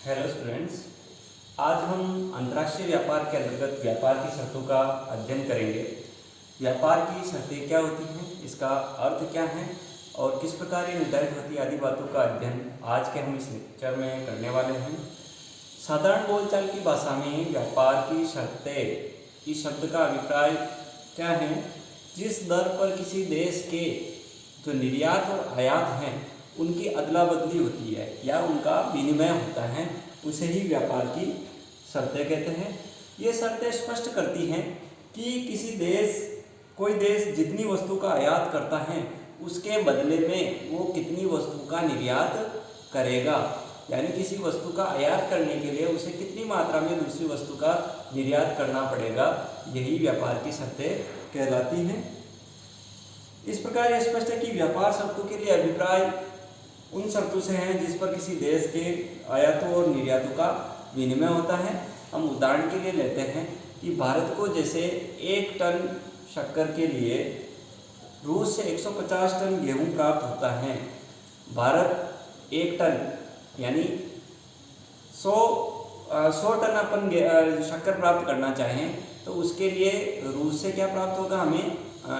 Hello students, आज हम अंतर्राष्ट्रीय व्यापार के अंतर्गत व्यापार की शर्तों का अध्ययन करेंगे। व्यापार की शर्तें क्या होती हैं, इसका अर्थ क्या है और किस प्रकार ये निर्धारित होती है आदि बातों का अध्ययन आज के हम इस लेक्चर में करने वाले हैं। साधारण बोलचाल की भाषा में व्यापार की शर्तें, इस शब्द का अभिप्राय क्या है? जिस दर पर किसी देश के जो निर्यात और आयात हैं उनकी अदला बदली होती है या उनका विनिमय होता है, उसे ही व्यापार की शर्तें कहते हैं। ये शर्तें स्पष्ट करती हैं कि कोई देश जितनी वस्तु का आयात करता है उसके बदले में वो कितनी वस्तु का निर्यात करेगा, यानी किसी वस्तु का आयात करने के लिए उसे कितनी मात्रा में दूसरी वस्तु का निर्यात करना पड़ेगा, यही व्यापार की शर्तें कहलाती हैं। इस प्रकार यह स्पष्ट है कि व्यापार शर्तों के लिए अभिप्राय उन शर्तों से हैं जिस पर किसी देश के आयातों और निर्यातों का विनिमय होता है। हम उदाहरण के लिए लेते हैं कि भारत को जैसे 1 टन शक्कर के लिए रूस से 150 टन गेहूं प्राप्त होता है। भारत 1 टन यानी 100 टन अपन शक्कर प्राप्त करना चाहें तो उसके लिए रूस से क्या प्राप्त होगा, हमें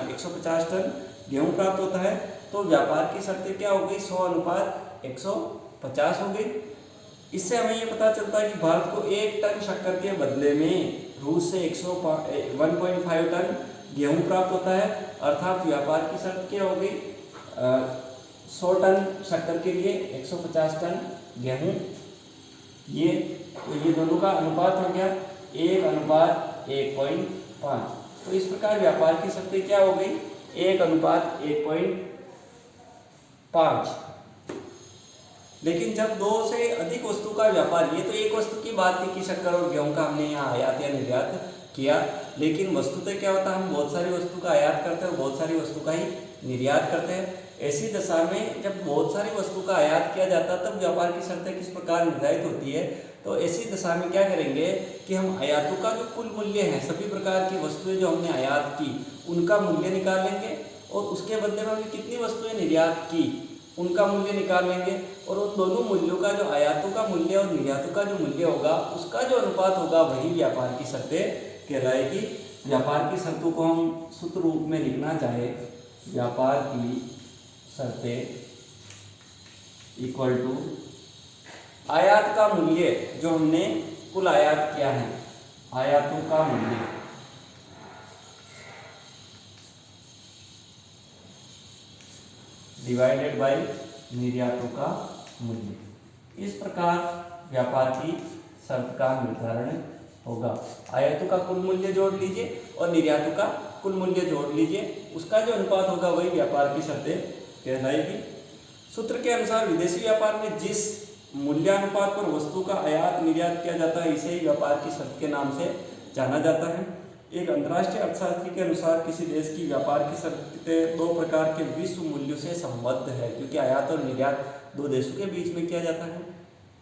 150 टन गेहूं प्राप्त होता है। तो व्यापार की शर्तें क्या हो गई, 100:150 हो गई। इससे हमें ये पता चलता है कि भारत को 1 टन शक्कर के बदले में रूस से 1.5 टन गेहूं प्राप्त होता है। अर्थात व्यापार की शर्त क्या हो गई, 100 टन शक्कर के लिए 150 टन गेहूं। ये दोनों का अनुपात हो गया 1:1.5। तो इस प्रकार व्यापार की शर्तें क्या हो गई, 1:1.5। लेकिन जब 2 से अधिक वस्तु का व्यापार, ये तो एक वस्तु की बात थी कि शक्कर और गेहूं का हमने यहाँ आयात या निर्यात किया, लेकिन वस्तुतः क्या होता है, हम बहुत सारी वस्तु का आयात करते हैं और बहुत सारी वस्तु का ही निर्यात करते हैं। ऐसी दशा में जब बहुत सारी वस्तु का आयात किया जाता है तब व्यापार की शर्तें किस प्रकार निर्धारित होती है। तो ऐसी दशा में क्या करेंगे कि हम आयातों का जो कुल मूल्य है, सभी प्रकार की वस्तुएं जो हमने आयात की उनका मूल्य निकाल लेंगे और उसके बदले में हमने कितनी वस्तुएं निर्यात की उनका मूल्य निकाल लेंगे और उन दोनों मूल्यों का जो आयातों का मूल्य और निर्यातों का जो मूल्य होगा उसका जो अनुपात होगा वही व्यापार की शर्तें कहलाएगी। व्यापार की शर्तों को हम सूत्र रूप में लिखना चाहे, व्यापार की शर्तें इक्वल टू आयात का मूल्य जो हमने कुल आयात किया है, आयातों का मूल्य डिवाइडेड बाय निर्यातों का मूल्य। इस प्रकार व्यापार की शर्त का निर्धारण होगा। आयातों का कुल मूल्य जोड़ लीजिए और निर्यातों का कुल मूल्य जोड़ लीजिए, उसका जो अनुपात होगा वही व्यापार की शर्तें कहलाएगी। सूत्र के अनुसार विदेशी व्यापार में जिस मूल्यानुपात पर वस्तु का आयात निर्यात किया जाता है इसे ही व्यापार की शर्त के नाम से जाना जाता है। एक अंतर्राष्ट्रीय अर्थशास्त्री के अनुसार किसी देश की व्यापार की शर्तें 2 प्रकार के विश्व मूल्यों से संबद्ध है, क्योंकि आयात और निर्यात 2 देशों के बीच में किया जाता है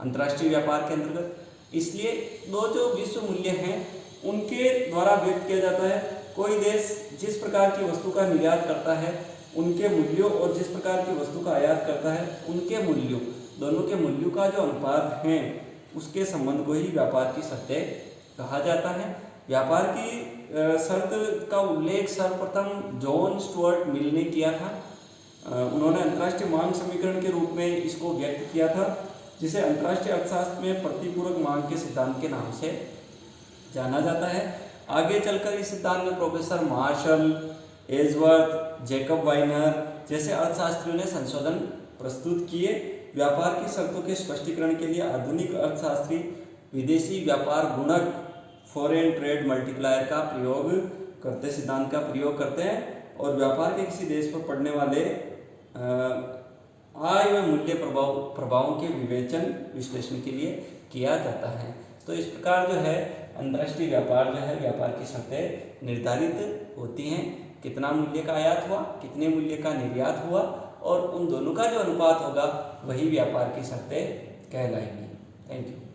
अंतर्राष्ट्रीय व्यापार के अंतर्गत। इसलिए 2 जो विश्व मूल्य हैं उनके द्वारा व्यक्त किया जाता है। कोई देश जिस प्रकार की वस्तु का निर्यात करता है उनके मूल्यों और जिस प्रकार की वस्तु का आयात करता है उनके मूल्यों, दोनों के मूल्यों का जो अनुपात है उसके संबंध को ही व्यापार की शर्तें कहा जाता है। व्यापार की शर्त का उल्लेख सर्वप्रथम जॉन स्टुअर्ट मिल ने किया था। उन्होंने अंतर्राष्ट्रीय मांग समीकरण के रूप में इसको व्यक्त किया था, जिसे अंतर्राष्ट्रीय अर्थशास्त्र में प्रतिपूरक मांग के सिद्धांत के नाम से जाना जाता है। आगे चलकर इस सिद्धांत में प्रोफेसर मार्शल, एजवर्थ, जैकब वाइनर जैसे अर्थशास्त्रियों ने संशोधन प्रस्तुत किए। व्यापार की शर्तों के स्पष्टीकरण के लिए आधुनिक अर्थशास्त्री विदेशी व्यापार गुणक, फॉरेन ट्रेड मल्टीप्लायर का प्रयोग करते, सिद्धांत का प्रयोग करते हैं और व्यापार के किसी देश पर पड़ने वाले आय व मूल्य प्रभावों के विश्लेषण के लिए किया जाता है। तो इस प्रकार जो है अंतर्राष्ट्रीय व्यापार जो है, व्यापार की शर्तें निर्धारित होती हैं। कितना मूल्य का आयात हुआ, कितने मूल्य का निर्यात हुआ और उन दोनों का जो अनुपात होगा वही व्यापार की शर्तें कहलाएंगी। Thank you.